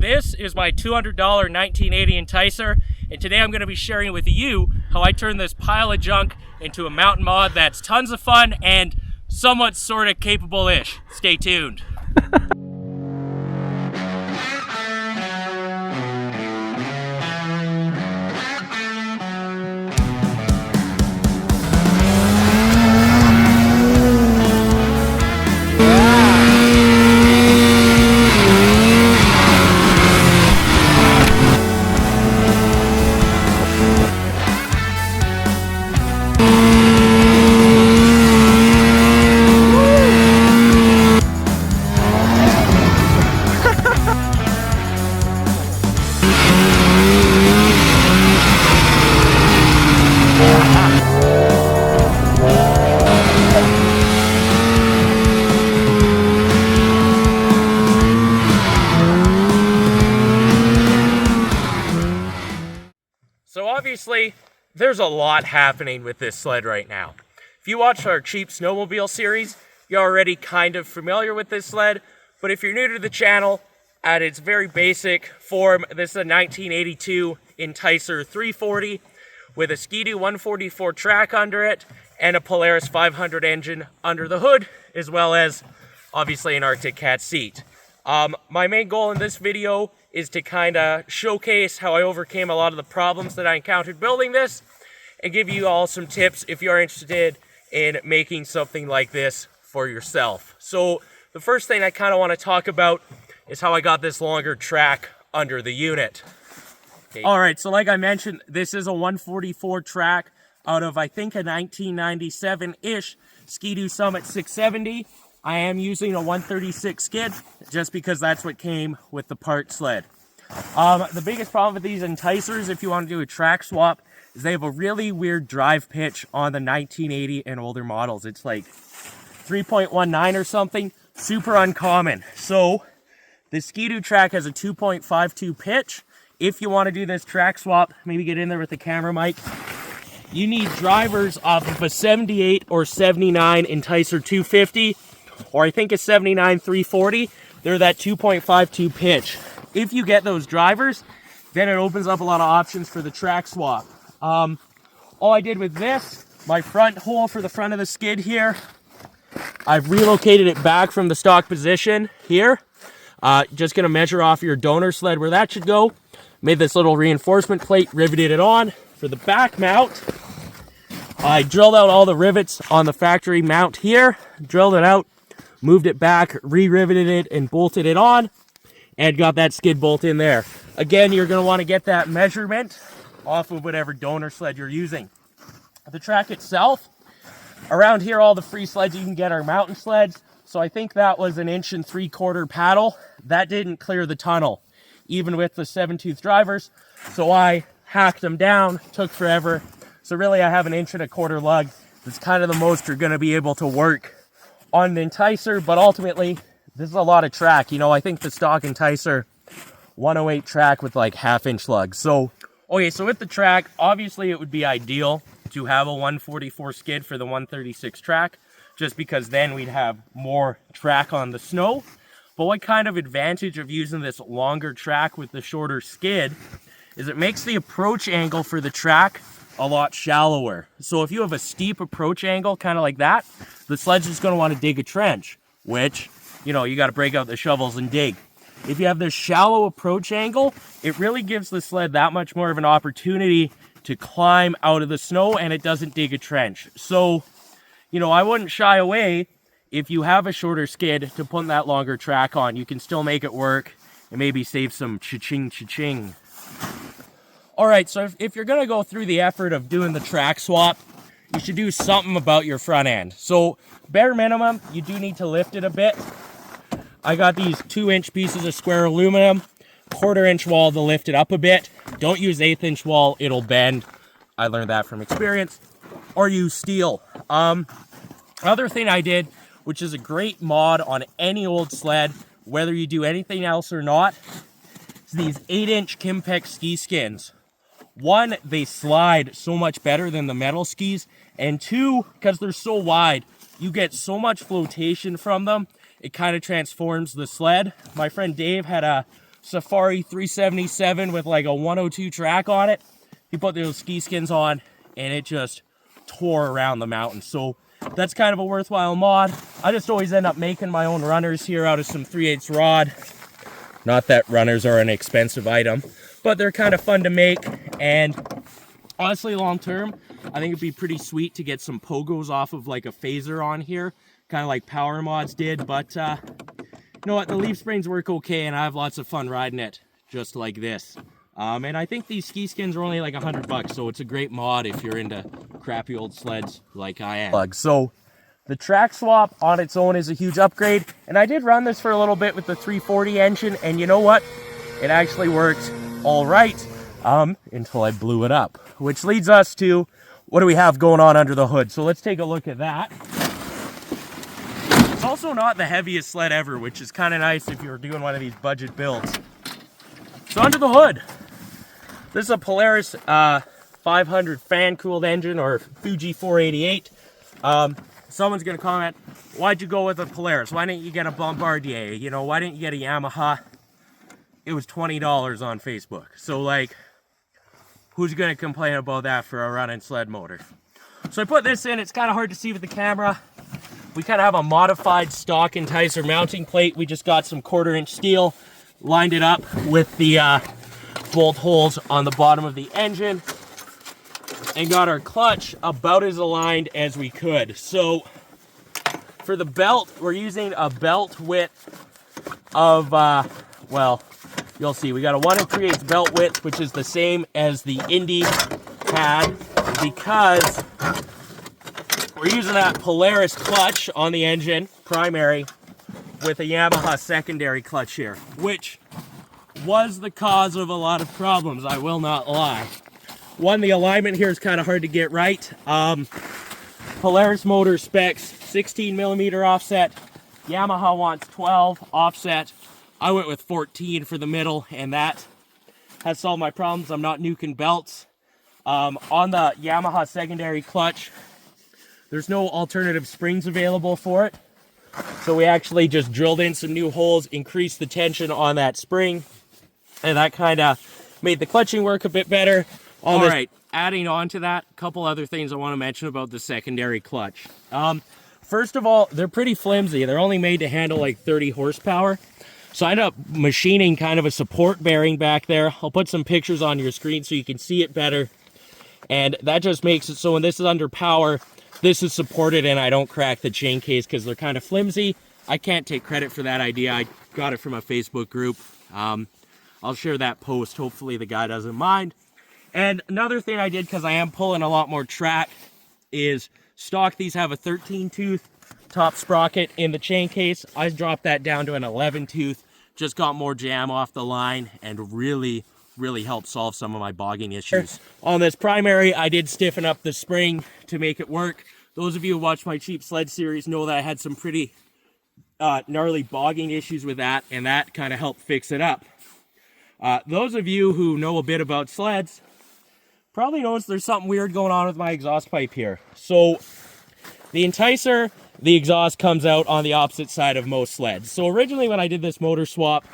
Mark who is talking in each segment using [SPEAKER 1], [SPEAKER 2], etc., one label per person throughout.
[SPEAKER 1] This is my $200 1980 Enticer, and today I'm going to be sharing with you how I turned this pile of junk into a mountain mod that's tons of fun and somewhat sort of capable-ish. Stay tuned. So obviously, there's a lot happening with this sled right now. If you watch our cheap snowmobile series, you're already kind of familiar with this sled, but if you're new to the channel, at its very basic form, this is a 1982 Enticer 340 with a Ski-Doo 144 track under it and a Polaris 500 engine under the hood, as well as obviously an Arctic Cat seat. My main goal in this video is to kind of showcase how I overcame a lot of the problems that I encountered building this and give you all some tips if you're interested in making something like this for yourself. So the first thing I kind of want to talk about is how I got this longer track under the unit. Okay. All right, so like I mentioned, this is a 144 track out of, I think, a 1997-ish Ski-Doo Summit 670. I am using a 136 skid just because that's what came with the part sled. The biggest problem with these Enticers, if you want to do a track swap, is they have a really weird drive pitch on the 1980 and older models. It's like 3.19 or something, super uncommon. So the Ski-Doo track has a 2.52 pitch. If you want to do this track swap, maybe get in there with the camera mic, you need drivers off of a 78 or 79 Enticer 250, or I think a 79 340. They're that 2.52 pitch. If you get those drivers, then it opens up a lot of options for the track swap. All I did with this, my front hole for the front of the skid here, I've relocated it back from the stock position here. Just gonna measure off your donor sled where that should go. Made this little reinforcement plate, riveted it on. For the back mount, I drilled out all the rivets on the factory mount here, drilled it out, moved it back, re-riveted it, and bolted it on, and got that skid bolt in there. Again, you're going to want to get that measurement off of whatever donor sled you're using. The track itself, around here, all the free sleds you can get are mountain sleds, so I think that was an 1 3/4 paddle. That didn't clear the tunnel, even with the 7-tooth drivers, so I hacked them down, took forever. So really I have an 1 1/4 lug. That's kind of the most you're going to be able to work on an Enticer, but ultimately this is a lot of track. You know, I think the stock Enticer 108 track with like 1/2-inch lugs. So okay, so with the track, obviously it would be ideal to have a 144 skid for the 136 track, just because then we'd have more track on the snow. But what kind of advantage of using this longer track with the shorter skid is it makes the approach angle for the track a lot shallower. So if you have a steep approach angle, kind of like that, the sled's just going to want to dig a trench, which, you know, you got to break out the shovels and dig. If you have this shallow approach angle, it really gives the sled that much more of an opportunity to climb out of the snow, and it doesn't dig a trench. So, you know, I wouldn't shy away if you have a shorter skid to put that longer track on. You can still make it work and maybe save some cha-ching. All right, so if you're gonna go through the effort of doing the track swap, you should do something about your front end. So bare minimum, you do need to lift it a bit. I got these 2-inch pieces of square aluminum, 1/4-inch wall to lift it up a bit. Don't use 1/8-inch wall, it'll bend. I learned that from experience. Or use steel. Other thing I did, which is a great mod on any old sled, whether you do anything else or not, is these 8-inch Kimpex ski skins. One, they slide so much better than the metal skis, and two, because they're so wide, you get so much flotation from them, it kind of transforms the sled. My friend Dave had a Safari 377 with like a 102 track on it. He put those ski skins on and it just tore around the mountain. So that's kind of a worthwhile mod. I just always end up making my own runners here out of some 3/8 rod. Not that runners are an expensive item, but they're kind of fun to make. And honestly, long term, I think it'd be pretty sweet to get some pogos off of like a phaser on here, kind of like Power Mods did. But you know what, the leaf springs work okay, and I have lots of fun riding it just like this. And I think these ski skins are only like $100, so it's a great mod if you're into crappy old sleds like I am. So the track swap on its own is a huge upgrade, and I did run this for a little bit with the 340 engine, and you know what? It actually worked all right until I blew it up, which leads us to what do we have going on under the hood. So let's take a look at that. It's also not the heaviest sled ever, which is kind of nice if you're doing one of these budget builds. So under the hood, this is a Polaris 500 fan-cooled engine, or Fuji 488. Someone's going to comment, why'd you go with a Polaris? Why didn't you get a Bombardier? You know, why didn't you get a Yamaha? It was $20 on Facebook. So, like, who's going to complain about that for a running sled motor? So I put this in. It's kind of hard to see with the camera. We kind of have a modified stock Enticer mounting plate. We just got some 1/4-inch steel, lined it up with the bolt holes on the bottom of the engine, and got our clutch about as aligned as we could. So for the belt, we're using a belt width of, well, you'll see. We got a 1 3/8 belt width, which is the same as the Indy had, because we're using that Polaris clutch on the engine, primary, with a Yamaha secondary clutch here, which was the cause of a lot of problems, I will not lie. One, the alignment here is kind of hard to get right. Polaris motor specs 16mm offset. Yamaha wants 12 offset. I went with 14 for the middle, and that has solved my problems. I'm not nuking belts. On the Yamaha secondary clutch, there's no alternative springs available for it. So we actually just drilled in some new holes, increased the tension on that spring, and that kind of made the clutching work a bit better. All right, adding on to that, a couple other things I want to mention about the secondary clutch. First of all, they're pretty flimsy. They're only made to handle like 30 horsepower. So I ended up machining kind of a support bearing back there. I'll put some pictures on your screen so you can see it better. And that just makes it so when this is under power, this is supported and I don't crack the chain case because they're kind of flimsy. I can't take credit for that idea. I got it from a Facebook group. I'll share that post. Hopefully the guy doesn't mind. And another thing I did, because I am pulling a lot more track, is stock these have a 13-tooth top sprocket in the chain case. I dropped that down to an 11-tooth. Just got more jam off the line and really helped solve some of my bogging issues. On this primary, I did stiffen up the spring to make it work. Those of you who watch my cheap sled series know that I had some pretty gnarly bogging issues with that, and that kind of helped fix it up. Those of you who know a bit about sleds probably notice there's something weird going on with my exhaust pipe here. So the Enticer, the exhaust comes out on the opposite side of most sleds. So originally when I did this motor swap,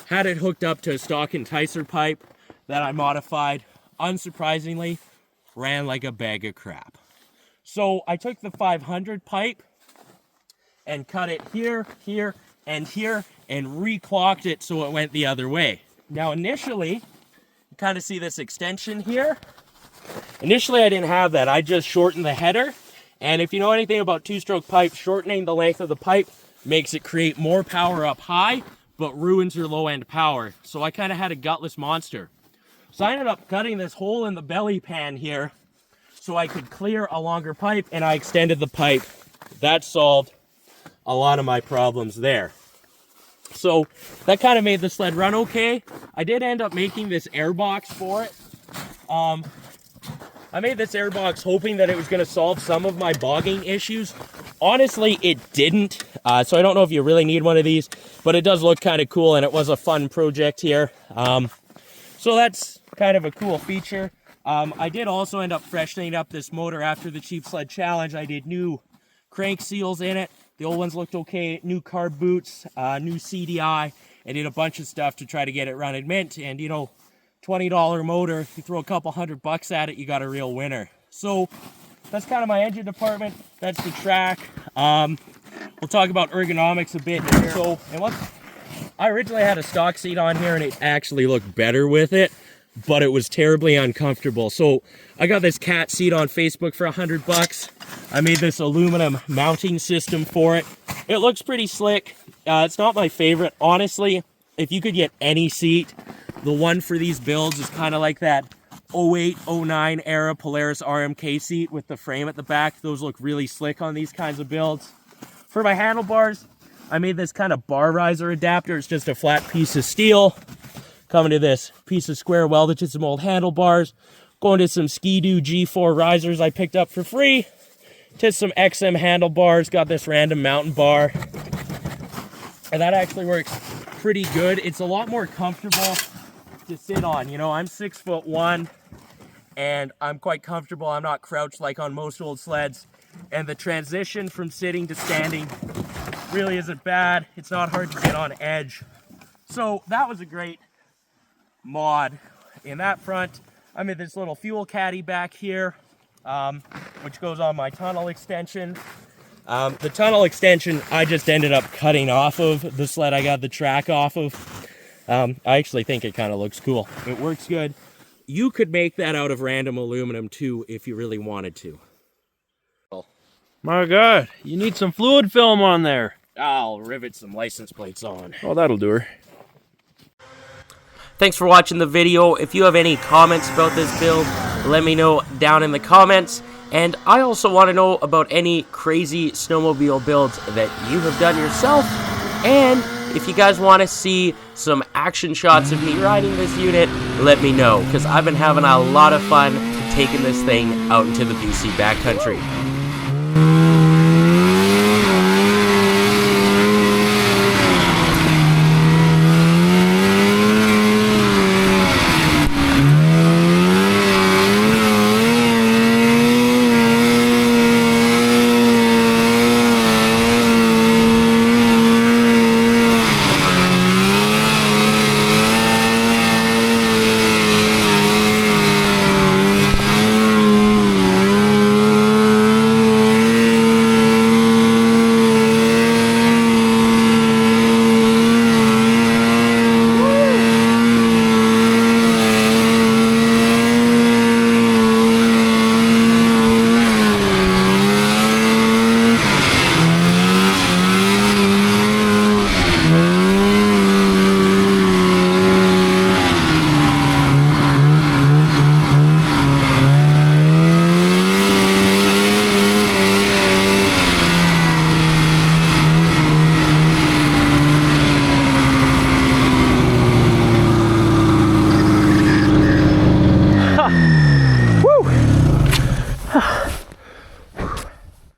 [SPEAKER 1] had it hooked up to a stock Enticer pipe that I modified. Unsurprisingly, ran like a bag of crap. So I took the 500 pipe and cut it here, here, and here, and re-clocked it so it went the other way. Now initially, you kind of see this extension here. Initially I didn't have that. I just shortened the header. And if you know anything about two-stroke pipe, shortening the length of the pipe makes it create more power up high, but ruins your low-end power. So I kind of had a gutless monster. So I ended up cutting this hole in the belly pan here so I could clear a longer pipe, and I extended the pipe. That solved a lot of my problems there. So that kind of made the sled run okay. I did end up making this air box for it. I made this air box hoping that it was going to solve some of my bogging issues. Honestly, it didn't. So I don't know if you really need one of these, but it does look kind of cool, and it was a fun project here. So that's kind of a cool feature. I did also end up freshening up this motor after the Cheap Sled Challenge. I did new crank seals in it. The old ones looked okay. New carb boots, new CDI, and did a bunch of stuff to try to get it running mint. And, you know, $20 motor, you throw a couple $100 at it, you got a real winner. So that's kind of my engine department. That's the track. We'll talk about ergonomics a bit here. So, I originally had a stock seat on here, and it actually looked better with it, but it was terribly uncomfortable. So I got this cat seat on Facebook for $100. I made this aluminum mounting system for it. It looks pretty slick. It's not my favorite. Honestly, if you could get any seat, the one for these builds is kind of like that 08, 09 era Polaris RMK seat with the frame at the back. Those look really slick on these kinds of builds. For my handlebars, I made this kind of bar riser adapter. It's just a flat piece of steel coming to this piece of square welded to some old handlebars, going to some Ski-Doo G4 risers I picked up for free, to some XM handlebars, got this random mountain bar, and that actually works pretty good. It's a lot more comfortable to sit on. You know, I'm 6'1", and I'm quite comfortable. I'm not crouched like on most old sleds, and the transition from sitting to standing really isn't bad. It's not hard to get on edge. So that was a great mod. In that front, I made this little fuel caddy back here, which goes on my tunnel extension. The tunnel extension I just ended up cutting off of the sled I got the track off of. I actually think it kind of looks cool. It works good. You could make that out of random aluminum too if you really wanted to.
[SPEAKER 2] My God, you need some fluid film on there.
[SPEAKER 1] I'll rivet some license plates on.
[SPEAKER 2] Oh, that'll do her.
[SPEAKER 1] Thanks for watching the video. If you have any comments about this build, let me know down in the comments. And I also want to know about any crazy snowmobile builds that you have done yourself. And if you guys want to see some action shots of me riding this unit, let me know, because I've been having a lot of fun taking this thing out into the BC backcountry.